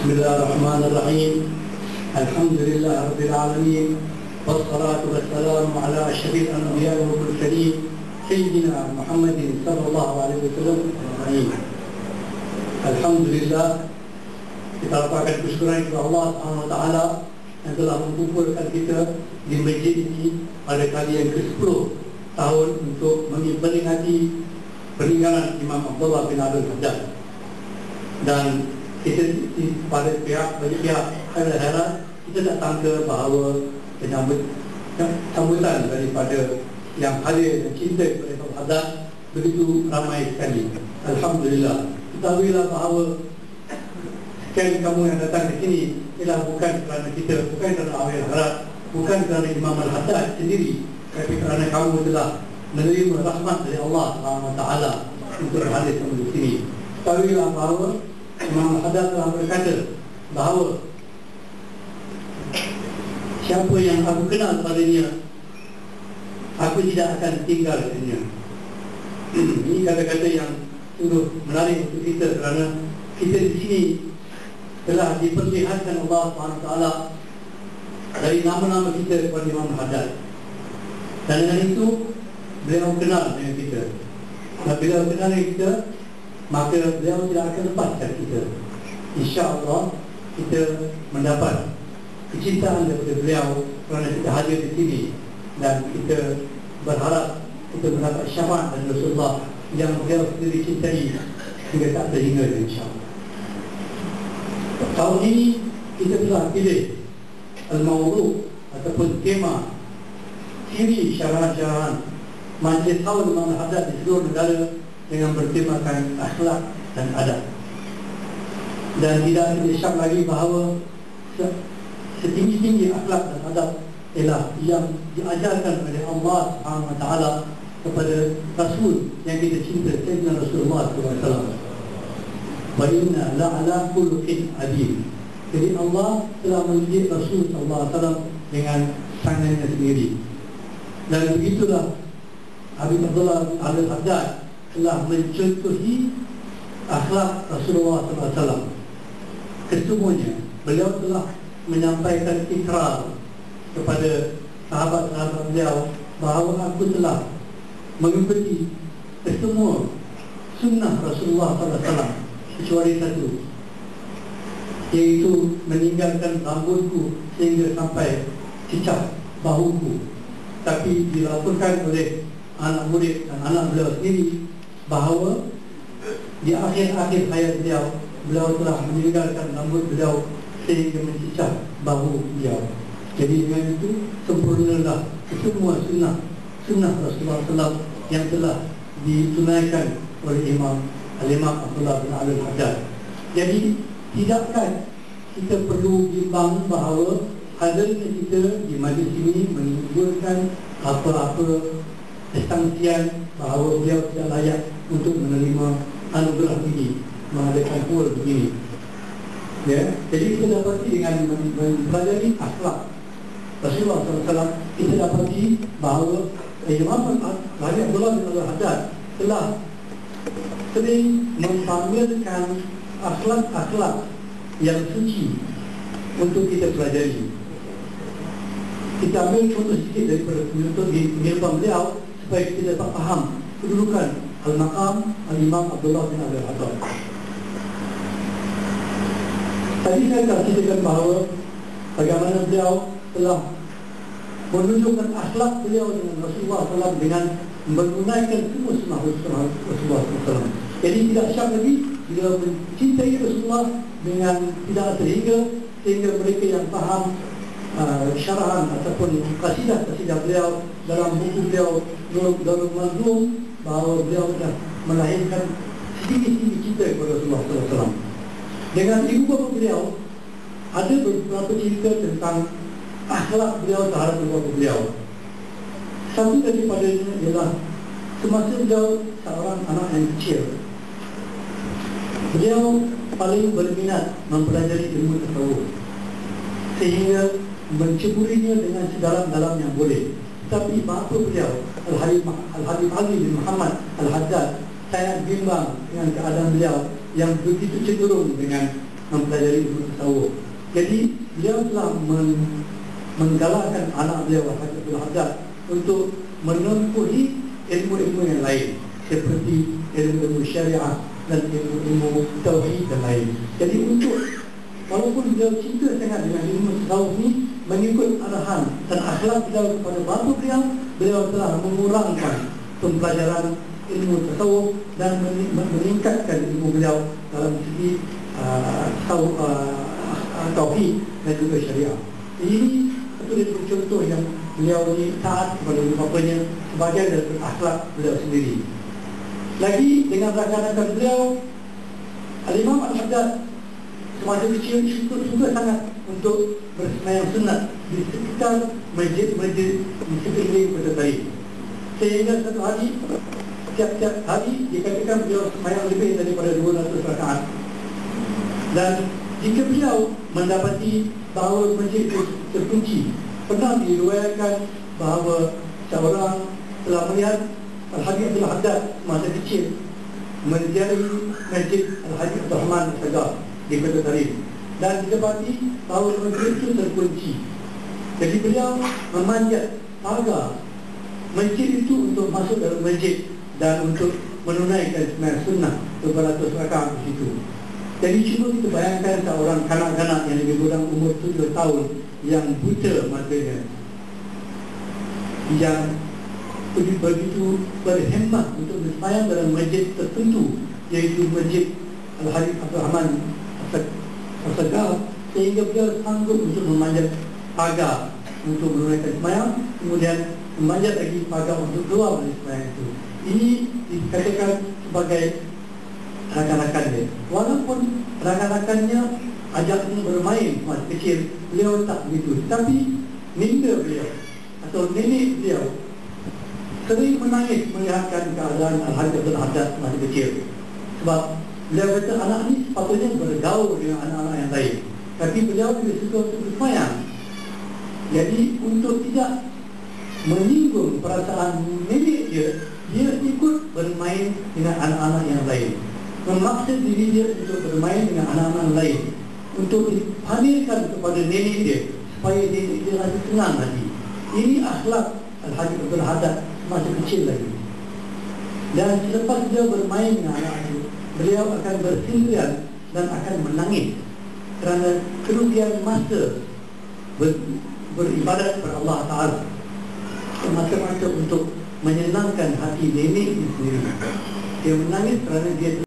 Bismillahirrahmanirrahim. Alhamdulillah Rabbil Alamin. Wassalatu wassalamu ala asyrafil anbiya wal mursalin Sayyidina Muhammadin sallallahu alaihi wasallam. Alhamdulillah, kita lapangkan kesyukuran kepada Allah Subhanahu wa taala yang telah mengumpulkan kita di masjid ini pada kali yang ke-10 tahun untuk memperingati peninggalan Imam Abdullah bin Abdul Haddad. Dan kita pada bagi pihak khairat kita tak sangka bahawa sambutan daripada yang hadir dan cinta kepada Imam Haddad begitu ramai sekali. Alhamdulillah. Ketahuilah bahawa sekian kamu yang datang ke sini ialah bukan kerana kita, bukan kerana awal harap, bukan kerana Imam Al-Haddad sendiri, tapi kerana kamu telah menerima rahmat dari Allah SWT untuk hadir kamu di sini. Ketahuilah bahawa Imam Al-Haddad telah berkata bahawa siapa yang aku kenal padanya, aku tidak akan tinggal dengannya. Ini kata-kata yang sungguh menarik untuk kita, kerana kita di sini telah diperlihatkan Allah SWT dari nama-nama kita kepada Imam Al-Haddad. Dan dengan itu beliau kenal dengan kita. Dan bila kenal dengan kita, maka beliau tidak akan lepaskan kita. InsyaAllah kita mendapat kecintaan daripada beliau kerana kita hadir di sini, dan kita berharap kita mendapat syafaat dari Rasulullah yang beliau sendiri cintai hingga tak terhingga, insyaAllah. Tahun ini kita telah pilih Al-Mawdu' ataupun tema siri syarahan-syarahan Majlis Tahun Imam Al-Haddad di seluruh negara dengan bertemakan akhlak dan adab. Dan tidak ada syak lagi bahawa setinggi-tinggi akhlak dan adab ialah yang diajarkan oleh Allah SWT kepada Rasul yang kita cinta, Sayyidina Rasulullah SAW. Wa inna la'ala khuluqin adzim. Jadi Allah telah mendidik Rasul SAW dengan tangannya sendiri. Dan begitulah Habib Abdullah bin Abdul Haddad telah mencontohi akhlak Rasulullah SAW. Kesemuanya beliau telah menyampaikan ikrar kepada sahabat-sahabat beliau bahawa aku telah mengikuti semua sunnah Rasulullah SAW kecuali satu, iaitu meninggalkan rambutku sehingga sampai cicak bahuku. Tapi dilaporkan oleh anak murid dan anak beliau sendiri bahawa di akhir-akhir hayat beliau, beliau telah meninggalkan rambut beliau sehingga mencicah bahu beliau. Jadi dengan itu sempurnalah semua sunnah Rasulullah SAW yang telah ditunaikan oleh Imam Abdullah bin Abdul Haddad. Jadi tidakkah kita perlu bimbang bahawa hadirnya kita di majlis ini menimbulkan apa-apa kesangsian bahawa beliau tidak layak untuk menerima anugerah ini, mengadakan pul begini. Ya, jadi kita dapati dengan mempelajari akhlak Rasulullah SAW, kita dapati bahawa Imam Abdullah bin Abdul Haddad telah sering mempamerkan akhlak-akhlak yang suci untuk kita pelajari. Kita ambil contoh sedikit daripada penuntut di depan beliau supaya kita dapat faham kedudukan Al-Maqam Al-Imam Abdullah bin Abdul Haddad. Tadi saya telah ceritakan bahawa bagaimana beliau telah menunjukkan akhlak beliau dengan Rasulullah SAW dengan menunaikan semua sunnah Rasulullah SAW. Jadi tidak syak lagi bila mencintai Rasulullah dengan tidak terhingga, sehingga mereka yang faham syarahan ataupun kasidah-kasidah beliau dalam buku beliau Darul Mazlum, bahawa beliau telah melahirkan sedikit-sedikit cinta kepada Rasulullah SAW. Dengan ibu bapa beliau ada beberapa cerita tentang akhlak beliau terhadap ibu bapa beliau. Satu daripadanya ialah semasa beliau seorang anak yang kecil, beliau paling berminat mempelajari ilmu tasawuf sehingga menceburinya dengan sedalam-dalam yang boleh. Tapi bapa beliau Al-Habib Ali bin Muhammad Al-Haddad sangat bimbang dengan keadaan beliau yang begitu cenderung dengan mempelajari ilmu tasawuf. Jadi beliau telah menggalakkan anak beliau Al-Hajj Abdul Haddad untuk menempuhi ilmu-ilmu yang lain seperti ilmu syariah dan ilmu tauhid dan lain. Jadi untuk walaupun beliau cinta sangat dengan ilmu tasawuf ini, mengikut arahan dan akhlak beliau kepada bapa beliau telah mengurangkan pembelajaran ilmu tasawuf dan meningkatkan ilmu beliau dalam segi tauhid dan juga syariah. Ini satu contoh yang beliau ini taat kepada bapanya sebagai dari akhlak beliau sendiri. Lagi dengan rakan-rakan beliau, Al-Imam Al-Haddad semasa kecil suka sangat untuk bersemayam sunat di sekitar masjid-masjid di sekeliling Kota Taif. Sehingga satu hari, tiap-tiap hari dikatakan beliau semayam lebih daripada 200 rakaat. Dan jika beliau mendapati bahawa masjid itu terkunci, pernah diriwayatkan bahawa seorang telah melihat Al-Hajj Abdul Haddad masa kecil menziarahi Masjid Al-Hajj Abdul Rahman Al-Sagar di Kota Taif, dan didapati bahawa masjid itu terkunci. Jadi beliau memanjat pagar masjid itu untuk masuk dalam masjid dan untuk menunaikan sembahyang sunnah beberapa rakaat di situ. Jadi cuba kita bayangkan seorang kanak-kanak yang lebih kurang umur 7 tahun yang buta matanya, yang begitu berhemah untuk bersemayam dalam masjid tertentu, iaitu Masjid Al-Hajj Abdul Rahman Al-Sagar, sehingga beliau sanggup untuk memanjat pagar untuk menunaikan semayam, kemudian memanjat lagi pagar untuk keluar dari semayam itu. Ini dikatakan sebagai rakan-rakannya. Walaupun rakan-rakannya ajaknya bermain masa kecil, beliau tak begitu. Tapi minda beliau atau nenek beliau sering menangis melihatkan keadaan Al-Hajj Abdul Haddad masa kecil. Sebab beliau kata anak ini sepatutnya bergaul dengan anak-anak yang lain, tapi beliau tidak suka untuk bersemayam. Jadi untuk tidak menyinggung perasaan nenek dia ikut bermain dengan anak-anak yang lain, memaksa diri dia untuk bermain dengan anak-anak lain, untuk dipanggilkan kepada nenek dia supaya nenek dia rasa senang hati. Ini akhlak Al-Hajj Abdul Haddad masa kecil lagi. Dan selepas dia bermain dengan anak itu, beliau akan bersendirian dan akan menangis kerana kerugian masa beribadat kepada Allah Ta'ala, semata-mata untuk menyenangkan hati nenek sendiri. Dia menangis kerana dia